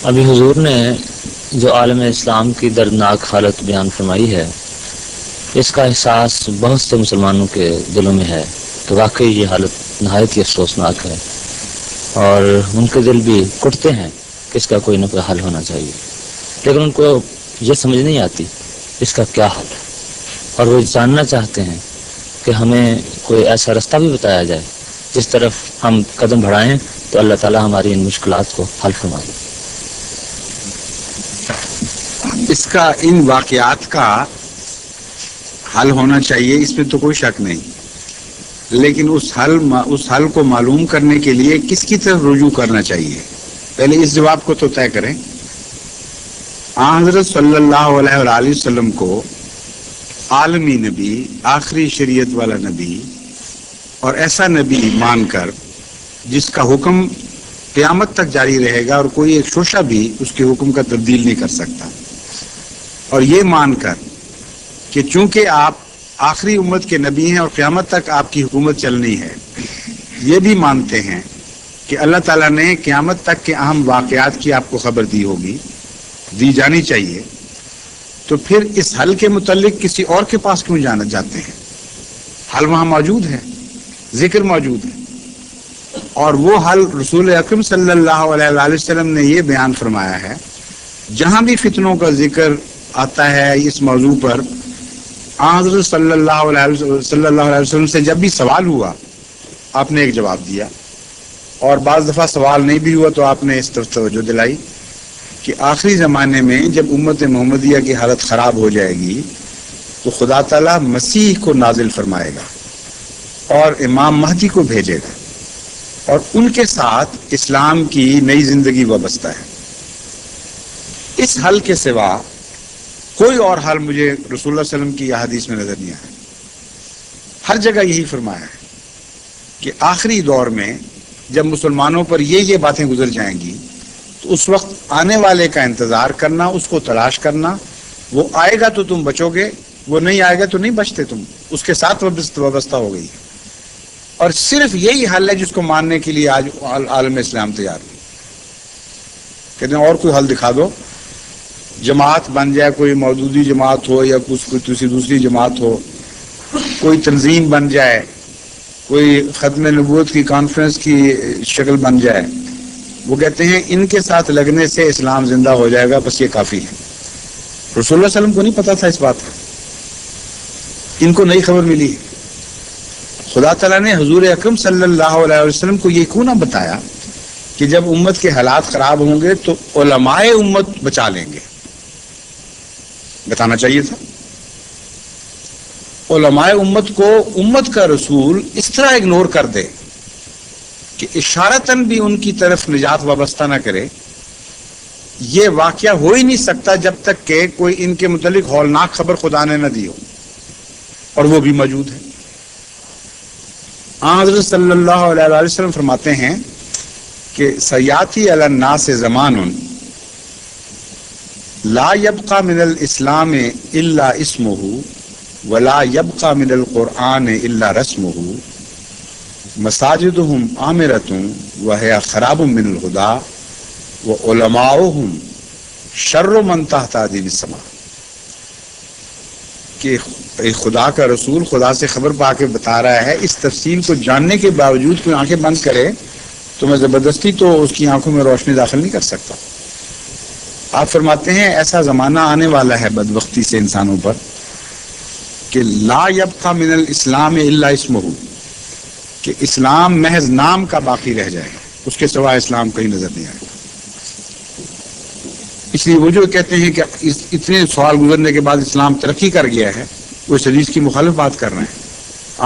ابھی حضور نے جو عالم اسلام کی دردناک حالت بیان فرمائی ہے، اس کا احساس بہت سے مسلمانوں کے دلوں میں ہے کہ واقعی یہ حالت نہایت ہی افسوسناک ہے، اور ان کے دل بھی کٹتے ہیں کہ اس کا کوئی نہ کوئی حل ہونا چاہیے، لیکن ان کو یہ سمجھ نہیں آتی اس کا کیا حل ہے، اور وہ جاننا چاہتے ہیں کہ ہمیں کوئی ایسا رستہ بھی بتایا جائے جس طرف ہم قدم بڑھائیں تو اللہ تعالیٰ ہماری ان مشکلات کو حل فرمائے۔ اس کا ان واقعات کا حل ہونا چاہیے، اس میں تو کوئی شک نہیں، لیکن اس حل کو معلوم کرنے کے لیے کس کی طرف رجوع کرنا چاہیے، پہلے اس جواب کو تو طے کریں۔ حضرت صلی اللہ علیہ وآلہ وسلم کو عالمی نبی، آخری شریعت والا نبی اور ایسا نبی مان کر جس کا حکم قیامت تک جاری رہے گا اور کوئی ایک شوشہ بھی اس کے حکم کا تبدیل نہیں کر سکتا، اور یہ مان کر کہ چونکہ آپ آخری امت کے نبی ہیں اور قیامت تک آپ کی حکومت چلنی ہے، یہ بھی مانتے ہیں کہ اللہ تعالیٰ نے قیامت تک کے اہم واقعات کی آپ کو خبر دی ہوگی، دی جانی چاہیے، تو پھر اس حل کے متعلق کسی اور کے پاس کیوں جانا جاتے ہیں؟ حل وہاں موجود ہے، ذکر موجود ہے، اور وہ حل رسول اکرم صلی اللہ علیہ وآلہ وسلم نے یہ بیان فرمایا ہے۔ جہاں بھی فتنوں کا ذکر آتا ہے اس موضوع پر، حضرت صلی اللہ علیہ وسلم سے جب بھی سوال ہوا آپ نے ایک جواب دیا، اور بعض دفعہ سوال نہیں بھی ہوا تو آپ نے اس طرف توجہ دلائی کہ آخری زمانے میں جب امت محمدیہ کی حالت خراب ہو جائے گی تو خدا تعالیٰ مسیح کو نازل فرمائے گا اور امام مہدی کو بھیجے گا، اور ان کے ساتھ اسلام کی نئی زندگی وابستہ ہے۔ اس حل کے سوا کوئی اور حل مجھے رسول اللہ صلی اللہ علیہ وسلم کی احادیث میں نظر نہیں آیا۔ ہر جگہ یہی فرمایا ہے کہ آخری دور میں جب مسلمانوں پر یہ باتیں گزر جائیں گی تو اس وقت آنے والے کا انتظار کرنا، اس کو تلاش کرنا، وہ آئے گا تو تم بچو گے، وہ نہیں آئے گا تو نہیں بچتے تم، اس کے ساتھ وابستہ ہو گئی ہے، اور صرف یہی حل ہے جس کو ماننے کے لیے آج عالم اسلام تیار ہے۔ کہتے ہیں اور کوئی حل دکھا دو، جماعت بن جائے، کوئی مودودی جماعت ہو یا کوئی دوسری جماعت ہو، کوئی تنظیم بن جائے، کوئی ختم نبوت کی کانفرنس کی شکل بن جائے، وہ کہتے ہیں ان کے ساتھ لگنے سے اسلام زندہ ہو جائے گا، بس یہ کافی ہے۔ رسول اللہ صلی اللہ علیہ وسلم کو نہیں پتا تھا اس بات کا، ان کو نئی خبر ملی۔ خدا تعالیٰ نے حضور اکرم صلی اللہ علیہ وسلم کو یہ کیوں نہ بتایا کہ جب امت کے حالات خراب ہوں گے تو علماء امت بچا لیں گے؟ بتانا چاہیے تھا۔ علماء امت کو امت کا رسول اس طرح اگنور کر دے کہ اشارتاً بھی ان کی طرف نجات وابستہ نہ کرے، یہ واقعہ ہو ہی نہیں سکتا جب تک کہ کوئی ان کے متعلق ہولناک خبر خدا نے نہ دی ہو، اور وہ بھی موجود ہے۔ حضرت صلی اللہ علیہ وآلہ وسلم فرماتے ہیں کہ سیاتی علی الناس زمان لا يبقى من الاسلام الا اسمه ولا يبقى من القرآن الا رسمه مساجدهم عامرة وهي خراب من الهدى وعلماؤهم شر من تحت عدیم السماء، کہ خدا کا رسول خدا سے خبر پا کے بتا رہا ہے، اس تفصیل کو جاننے کے باوجود کوئی آنکھیں بند کرے تو میں زبردستی تو اس کی آنکھوں میں روشنی داخل نہیں کر سکتا۔ آپ فرماتے ہیں ایسا زمانہ آنے والا ہے بدبختی سے انسانوں پر کہ لا یبقى من الاسلام الا اسمہ، کہ اسلام محض نام کا باقی رہ جائے گا، اس کے سوا اسلام کہیں نظر نہیں آئے گا۔ اس لیے وہ جو کہتے ہیں کہ اتنے سوال گزرنے کے بعد اسلام ترقی کر گیا ہے، وہ اس حدیث کی مخالف بات کر رہے ہیں۔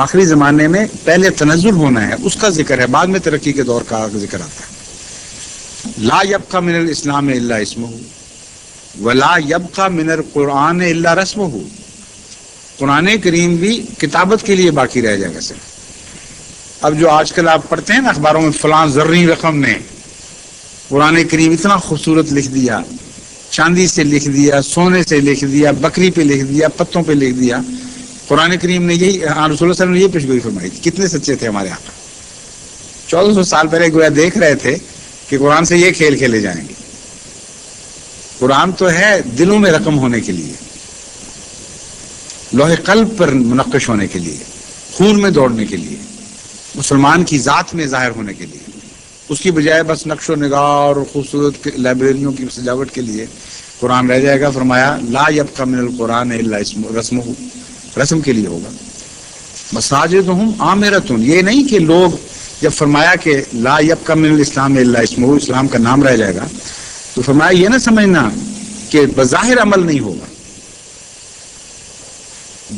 آخری زمانے میں پہلے تنزل ہونا ہے، اس کا ذکر ہے، بعد میں ترقی کے دور کا ذکر آتا ہے۔ لا يبقى من الاسلام الا اسمہ ولا يبقى من القرآن الا رسمہ، قرآن کریم بھی کتابت کے لیے باقی رہ جائے گا صرف۔ اب جو آج کل آپ پڑھتے ہیں نا اخباروں میں، فلاں زرعی رقم نے قرآن کریم اتنا خوبصورت لکھ دیا، چاندی سے لکھ دیا، سونے سے لکھ دیا، بکری پہ لکھ دیا، پتوں پہ لکھ دیا۔ قرآن کریم نے یہی، رسول اللہ صلی اللہ علیہ وسلم نے یہ پیشگوئی فرمائی تھی۔ کتنے سچے تھے ہمارے آقا، 1400 سال پہلے گویا دیکھ رہے تھے کہ قرآن سے یہ کھیل کھیلے جائیں گے، قرآن تو ہے دلوں میں رقم ہونے کے لیے، لوح قلب پر منقش ہونے کے لیے، خون میں دوڑنے کے لیے، مسلمان کی ذات میں ظاہر ہونے کے لیے، اس کی بجائے بس نقش و نگار اور خوبصورت لائبریریوں کی سجاوٹ کے لیے قرآن رہ جائے گا۔ فرمایا لا یبقى من القرآن الا رسمہ، رسم کے لیے ہوگا۔ مساجدہم عامرۃ، یہ نہیں کہ لوگ، جب فرمایا کہ لا یبقى من الاسلام الا اسمہ، اسلام کا نام رہ جائے گا، تو فرمایا یہ نہ سمجھنا کہ بظاہر عمل نہیں ہوگا،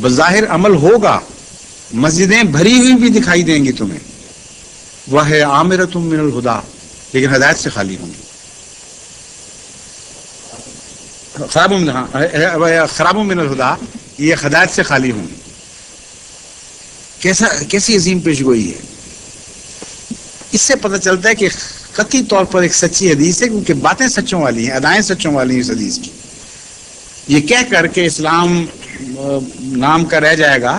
بظاہر عمل ہوگا، مسجدیں بھری ہوئی بھی دکھائی دیں گی تمہیں، وہ ہے عامرۃ من الہدیٰ، لیکن ہدایت سے خالی ہوں گی۔ خراب من الہدیٰ، یہ ہدایت سے خالی ہوں گی۔ کیسی عظیم پیشگوئی ہے! اس سے پتہ چلتا ہے کہ قطعی طور پر ایک سچی حدیث ہے، کیونکہ باتیں سچوں والی ہیں، ادائیں سچوں والی ہیں اس حدیث کی۔ یہ کہہ کر کہ اسلام نام کا رہ جائے گا،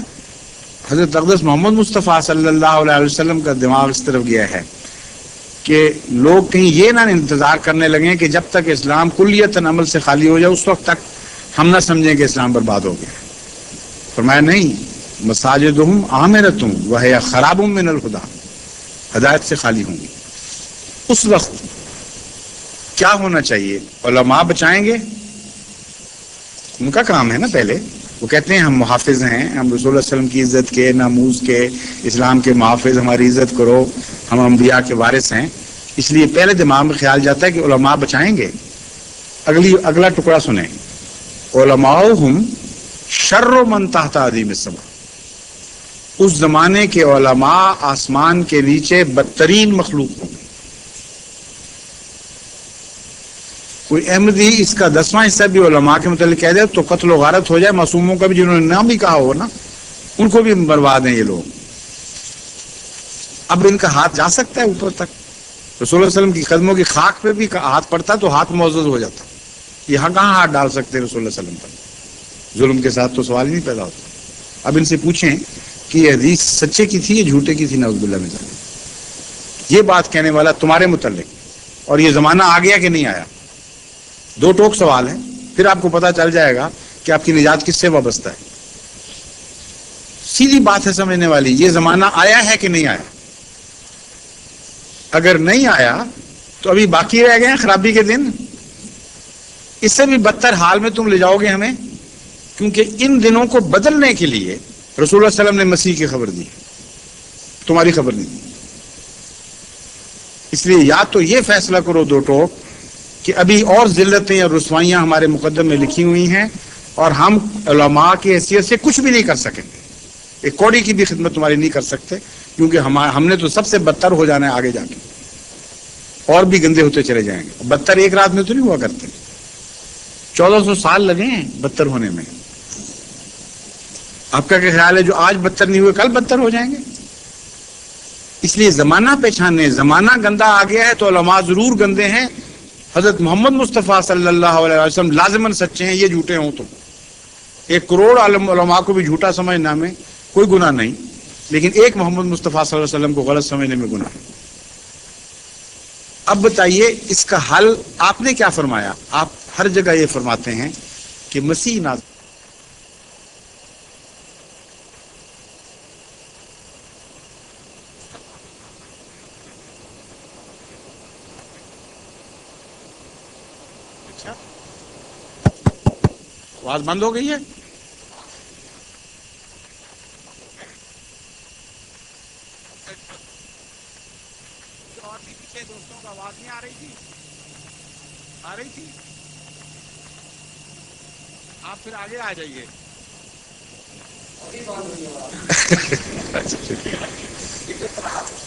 حضرت اقدس محمد مصطفیٰ صلی اللہ علیہ وسلم کا دماغ اس طرف گیا ہے کہ لوگ کہیں یہ نہ انتظار کرنے لگیں کہ جب تک اسلام کلیتاً عمل سے خالی ہو جائے اس وقت تک ہم نہ سمجھیں کہ اسلام برباد ہو گیا۔ فرمایا نہیں، مساجدہم عامرۃ وہی خراب من الہدیٰ، ہدایت سے خالی ہوں گی۔ اس وقت کیا ہونا چاہیے؟ علماء بچائیں گے، ان کا کام ہے نا۔ پہلے وہ کہتے ہیں ہم محافظ ہیں، ہم رسول اللہ علیہ وسلم کی عزت کے، ناموز کے، اسلام کے محافظ، ہماری عزت کرو، ہم انبیاء کے وارث ہیں، اس لیے پہلے دماغ میں خیال جاتا ہے کہ علماء بچائیں گے۔ اگلا ٹکڑا سنیں، علماؤہم شر من تحت عظیم السماء، اس زمانے کے علماء آسمان کے نیچے بدترین مخلوق ہوں گے۔ کوئی احمدی اس کا 10واں حصہ بھی علماء کے متعلق کہہ دے تو قتل و غارت ہو جائے، معصوموں کا بھی جنہوں نے نام بھی کہا ہو نا، ان کو بھی برباد ہیں یہ لوگ۔ اب ان کا ہاتھ جا سکتا ہے اوپر تک؟ رسول اللہ علیہ وسلم کی قدموں کی خاک پہ بھی ہاتھ پڑتا تو ہاتھ معزز ہو جاتا۔ یہاں کہاں ہاتھ ڈال سکتے رسول اللہ علیہ وسلم پر؟ ظلم کے ساتھ تو سوال ہی نہیں پیدا ہوتا۔ اب ان سے پوچھیں کہ یہ حدیث سچے کی تھی یا جھوٹے کی تھی؟ نعوذ باللہ من ذلک۔ یہ بات کہنے والا تمہارے متعلق، اور یہ زمانہ آ گیا کہ نہیں آیا؟ دو ٹوک سوال ہے، پھر آپ کو پتا چل جائے گا کہ آپ کی نجات کس سے وابستہ ہے۔ سیدھی بات ہے سمجھنے والی، یہ زمانہ آیا ہے کہ نہیں آیا؟ اگر نہیں آیا تو ابھی باقی رہ گئے ہیں خرابی کے دن، اس سے بھی بدتر حال میں تم لے جاؤ گے ہمیں، کیونکہ ان دنوں کو بدلنے کے لیے رسول اللہ صلی اللہ علیہ وسلم نے مسیح کی خبر دی، تمہاری خبر نہیں دی۔ اس لیے یا تو یہ فیصلہ کرو دو ٹوک کہ ابھی اور ذلتیں اور رسوائیاں ہمارے مقدم میں لکھی ہوئی ہیں اور ہم علماء کی حیثیت سے کچھ بھی نہیں کر سکیں گے، ایک کوڑی کی بھی خدمت تمہاری نہیں کر سکتے، کیونکہ ہم نے تو سب سے بدتر ہو جانا ہے، آگے جا کے اور بھی گندے ہوتے چلے جائیں گے۔ بدتر ایک رات میں تو نہیں ہوا کرتے، 1400 سال لگے ہیں بدتر ہونے میں۔ آپ کا کیا خیال ہے جو آج بدتر نہیں ہوئے کل بدتر ہو جائیں گے؟ اس لیے زمانہ پہچانے، زمانہ گندا آ گیا ہے تو علماء ضرور گندے ہیں۔ حضرت محمد مصطفیٰ صلی اللہ علیہ وسلم لازماً سچے ہیں، یہ جھوٹے ہوں تو 1 کروڑ علماء کو بھی جھوٹا سمجھنا میں کوئی گناہ نہیں، لیکن ایک محمد مصطفیٰ صلی اللہ علیہ وسلم کو غلط سمجھنے میں گناہ ہے۔ اب بتائیے اس کا حل آپ نے کیا فرمایا؟ آپ ہر جگہ یہ فرماتے ہیں کہ مسیح نازل آواز بند ہو گئی ہے؟ اور بھی پیچھے دوستوں کا آواز نہیں آ رہی تھی؟ آ رہی تھی؟ آپ پھر آگے آ جائیے۔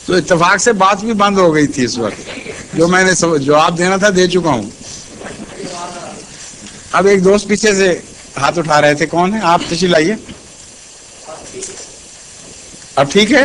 تو اتفاق سے بات بھی بند ہو گئی تھی اس وقت، جو میں نے جواب دینا تھا دے چکا ہوں۔ اب ایک دوست پیچھے سے ہاتھ اٹھا رہے تھے، کون ہے آپ؟ تشریف لائیے۔ اب ٹھیک ہے؟